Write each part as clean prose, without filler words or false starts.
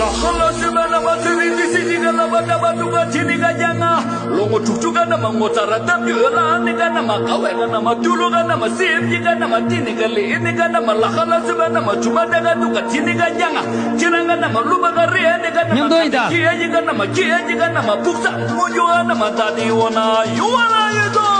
Lahala sebana materi di sini dalam ada batu cini kajanga. Longo cucukan nama ngotara tapi elah ni kan nama kawan kan nama dulu kan nama sim kan nama tini kali ini kan nama lahala sebana nama cuma dengan tuka cini kajanga. Cirangan nama lupa kari ini kan nama kia kan nama kia kan nama buksa mujuan nama tadi wana yuana itu.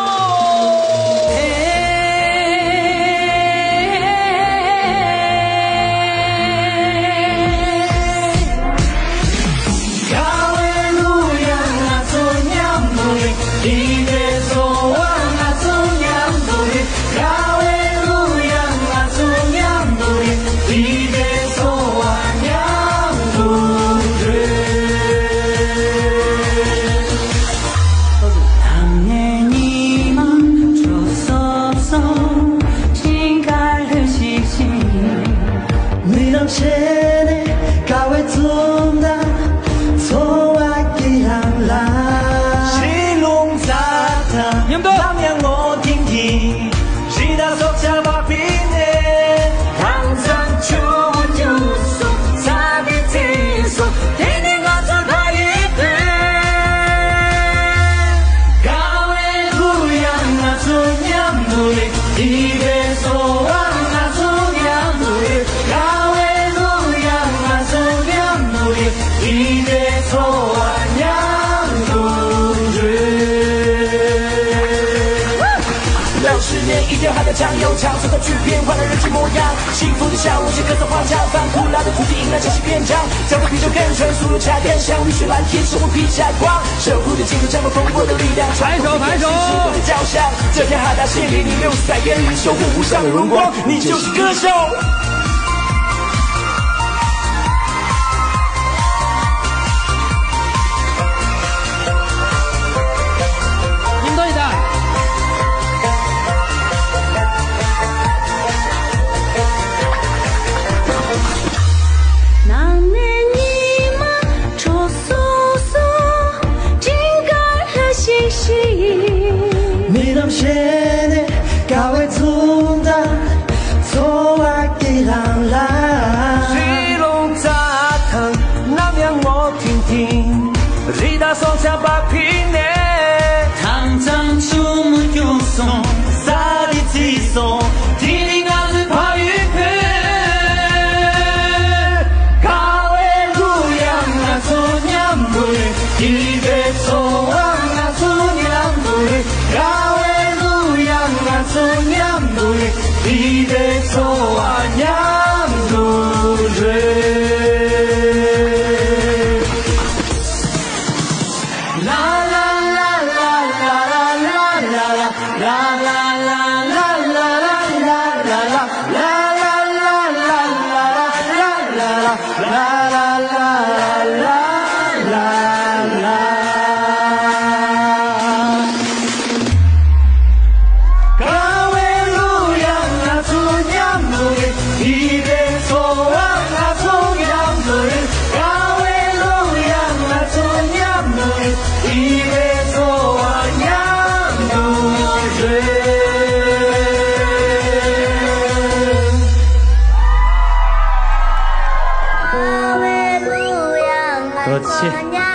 还在酱油厂，从头去变换了人气模样。幸福的笑，我是歌颂华强，反苦辣的土地迎来潮汐篇章。脚步比手更纯，速度恰更香，绿水蓝天，守护披下光，守护着青春，战胜风波的力量。抬手，抬手！的交响，这片海大心里，你六四在烟雨，守护无上的荣光，你就是歌手。送下把平呢，당장 춤을 요송 쌀이 지소 디링 아즈 파이페 가웨루양 아소냠물 입에서 왕 아소냠물 가웨루양 아소냠물 입에서 왕냠물을 그렇지.